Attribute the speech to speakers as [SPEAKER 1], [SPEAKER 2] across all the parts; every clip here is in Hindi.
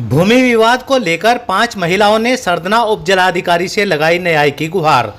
[SPEAKER 1] भूमि विवाद को लेकर 5 महिलाओं ने सरधना उपजिलाधिकारी से लगाई न्याय की गुहार।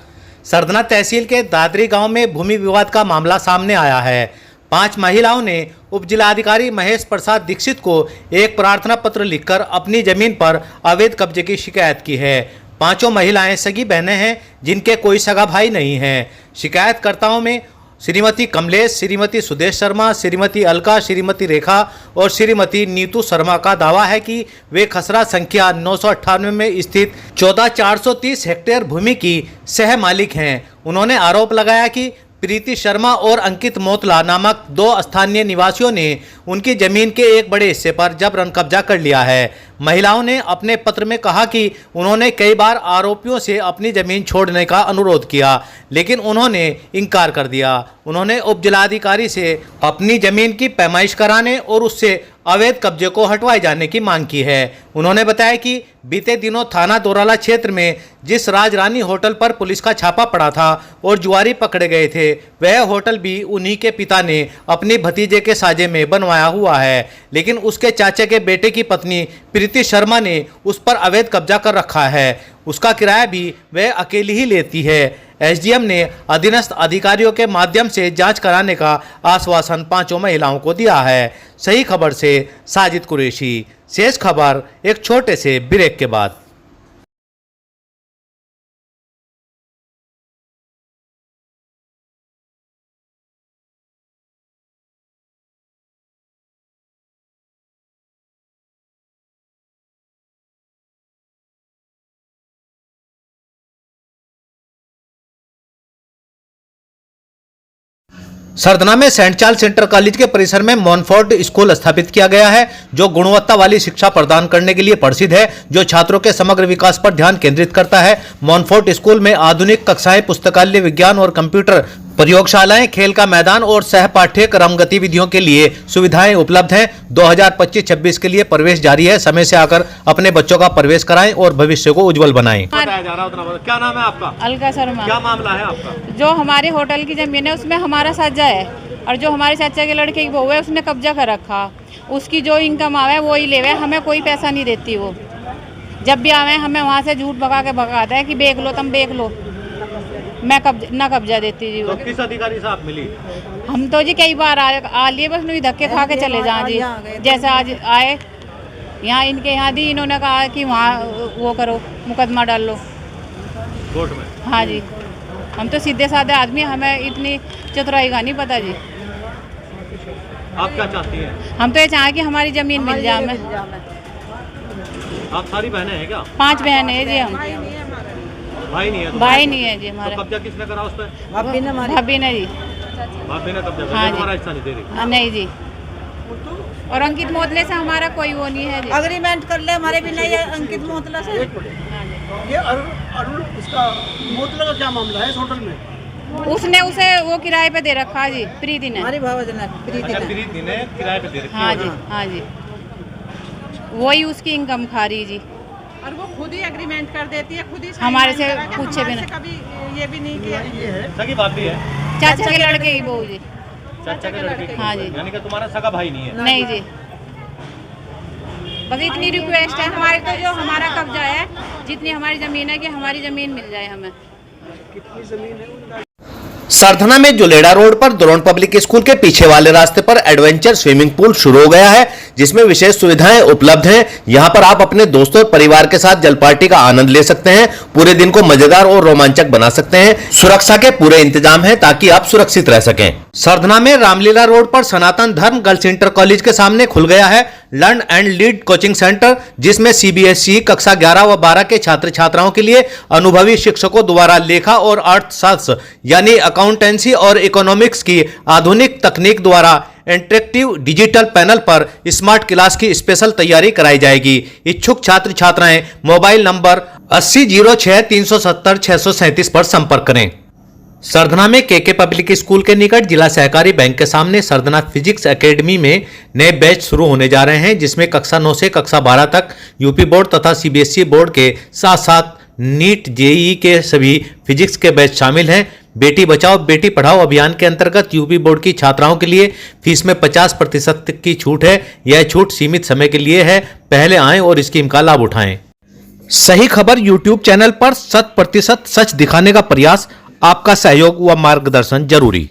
[SPEAKER 1] सरधना तहसील के दादरी गांव में भूमि विवाद का मामला सामने आया है। 5 महिलाओं ने उपजिलाधिकारी महेश प्रसाद दीक्षित को एक प्रार्थना पत्र लिखकर अपनी जमीन पर अवैध कब्जे की शिकायत की है। पांचों महिलाएं सगी बहनें हैं जिनके कोई सगा भाई नहीं है। शिकायतकर्ताओं में श्रीमती कमलेश, श्रीमती सुदेश शर्मा, श्रीमती अलका, श्रीमती रेखा और श्रीमती नीतू शर्मा का दावा है कि वे खसरा संख्या 998 में स्थित 14,430 हेक्टेयर भूमि की सह मालिक हैं। उन्होंने आरोप लगाया कि प्रीति शर्मा और अंकित मोतला नामक 2 स्थानीय निवासियों ने उनकी जमीन के एक बड़े हिस्से पर जबरन कब्जा कर लिया है। महिलाओं ने अपने पत्र में कहा कि उन्होंने कई बार आरोपियों से अपनी जमीन छोड़ने का अनुरोध किया, लेकिन उन्होंने इनकार कर दिया। उन्होंने उपजिलाधिकारी से अपनी जमीन की पैमाइश कराने और उससे अवैध कब्जे को हटवाए जाने की मांग की है। उन्होंने बताया कि बीते दिनों थाना दोराला क्षेत्र में जिस राजरानी होटल पर पुलिस का छापा पड़ा था और जुआरी पकड़े गए थे, वह होटल भी उन्हीं के पिता ने अपनी भतीजे के साझे में बनवाया हुआ है, लेकिन उसके चाचा के बेटे की पत्नी प्रीति शर्मा ने उस पर अवैध कब्जा कर रखा है। उसका किराया भी वह अकेली ही लेती है। एसडीएम ने अधीनस्थ अधिकारियों के माध्यम से जांच कराने का आश्वासन 5 महिलाओं को दिया है। सही खबर से साजिद कुरैशी। शेष खबर एक छोटे से ब्रेक के बाद। सरधना में सेंट चार्ल्स इंटर कॉलेज के परिसर में मॉनफोर्ट स्कूल स्थापित किया गया है, जो गुणवत्ता वाली शिक्षा प्रदान करने के लिए प्रसिद्ध है, जो छात्रों के समग्र विकास पर ध्यान केंद्रित करता है। मॉनफोर्ट स्कूल में आधुनिक कक्षाएं, पुस्तकालय, विज्ञान और कंप्यूटर प्रयोगशालाएं, खेल का मैदान और सह पाठ्यक्रम गतिविधियों के लिए सुविधाएं उपलब्ध हैं। 2025-26 के लिए प्रवेश जारी है। समय से आकर अपने बच्चों का प्रवेश कराएं और भविष्य को उज्जवल बनाएं।
[SPEAKER 2] क्या नाम है आपका?
[SPEAKER 3] अलका शर्मा।
[SPEAKER 2] क्या मामला है आपका?
[SPEAKER 3] जो हमारे होटल की जमीन है उसमें हमारा साझा है और जो हमारे चाचा के लड़के की बहू है उसने कब्जा कर रखा। उसकी जो इनकम आवे वो ही लेवे, हमें कोई पैसा नहीं देती। वो जब भी आवे हमें वहाँ से झूठ भगा के भगाता है कि बेच लो, तुम बेच लो। मैं कब्जा देती जी।
[SPEAKER 2] तो किस अधिकारी से आप मिली?
[SPEAKER 3] हम तो जी कई बार आ लिए, बस नहीं धक्के खा के चले जाए जी। जैसे आज आए यहाँ इनके यहाँ दी, इन्होंने कहा कि वहाँ वो करो, मुकदमा डाल लो
[SPEAKER 2] कोर्ट में।
[SPEAKER 3] हाँ जी, हम तो सीधे साधे आदमी, हमें इतनी चतुराई का नहीं पता जी।
[SPEAKER 2] आप क्या चाहती हैं?
[SPEAKER 3] हम तो ये चाहें कि हमारी जमीन मिल जाए हमें।
[SPEAKER 2] आप सारी बहनें हैं क्या?
[SPEAKER 3] 5 बहनें हैं जी। हम
[SPEAKER 2] भाई नहीं है?
[SPEAKER 3] भाई नहीं है जी हमारा।
[SPEAKER 2] तो कब्जा किसने करा उस पर?
[SPEAKER 3] भाभी ने जी।
[SPEAKER 2] भाभी ने कब्जा करा?
[SPEAKER 3] हाँ
[SPEAKER 2] तुम्हारा हिस्सा नहीं दे रही?
[SPEAKER 3] नहीं जी। और अंकित मोतले से हमारा कोई वो नहीं है जी।
[SPEAKER 4] अग्रीमेंट कर ले हमारे बिना। ये अंकित मोतला से
[SPEAKER 5] ये अरुण इसका मोतला का क्या मामला है इस होटल में?
[SPEAKER 3] उसने उसे वो किराए पे दे रखा जी, प्रीति ने।
[SPEAKER 4] हमारी भावज ने
[SPEAKER 2] प्रीति ने किराए पे दे रखी?
[SPEAKER 3] हाँ जी, हाँ जी। वही उसकी इनकम खा रही जी।
[SPEAKER 4] और वो खुद ही एग्रीमेंट कर देती है, खुद ही
[SPEAKER 3] हमारे से पूछे बिना।
[SPEAKER 4] कभी ये भी नहीं किया।
[SPEAKER 2] सगी भाभी है?
[SPEAKER 3] चाचा के लड़के की बहू जी।
[SPEAKER 2] चाचा के लड़के?
[SPEAKER 3] हाँ जी।
[SPEAKER 2] यानी कि तुम्हारा सगा भाई नहीं है?
[SPEAKER 3] नहीं जी। बस इतनी रिक्वेस्ट है हमारे, तो जो हमारा कब्जा है, जितनी हमारी जमीन है, कि हमारी जमीन मिल जाए हमें।
[SPEAKER 5] कितनी जमीन है?
[SPEAKER 1] सरधना में जुलेड़ा रोड पर द्रोण पब्लिक स्कूल के पीछे वाले रास्ते पर एडवेंचर स्विमिंग पूल शुरू हो गया है, जिसमें विशेष सुविधाएं उपलब्ध हैं। यहां पर आप अपने दोस्तों और परिवार के साथ जल पार्टी का आनंद ले सकते हैं। पूरे दिन को मजेदार और रोमांचक बना सकते हैं। सुरक्षा के पूरे इंतजाम हैं ताकि आप सुरक्षित रह सकें। सरधना में रामलीला रोड पर सनातन धर्म गर्ल्स इंटर कॉलेज के सामने खुल गया है learn and lead coaching centre, जिसमें CBSE कक्षा 11 व 12 के छात्र छात्राओं के लिए अनुभवी शिक्षकों द्वारा लेखा और अर्थशास्त्र यानी अकाउंटेंसी और इकोनॉमिक्स की आधुनिक तकनीक द्वारा इंटरेक्टिव डिजिटल पैनल पर स्मार्ट क्लास की स्पेशल तैयारी कराई जाएगी। इच्छुक छात्र छात्राएं मोबाइल नंबर 8006-370-637 पर संपर्क करें। सरधना में केके पब्लिक स्कूल के निकट जिला सहकारी बैंक के सामने सरधना फिजिक्स एकेडमी में नए बैच शुरू होने जा रहे हैं, जिसमें कक्षा 9 से कक्षा 12 तक यूपी बोर्ड तथा CBSE बोर्ड के साथ साथ नीट JEE के सभी फिजिक्स के बैच शामिल हैं। बेटी बचाओ बेटी पढ़ाओ अभियान के अंतर्गत यूपी बोर्ड की छात्राओं के लिए फीस में 50% की छूट है। यह छूट सीमित समय के लिए है। पहले आएं और स्कीम का लाभ उठाएं। सही खबर यूट्यूब चैनल पर 100% सच दिखाने का प्रयास। आपका सहयोग व मार्गदर्शन जरूरी।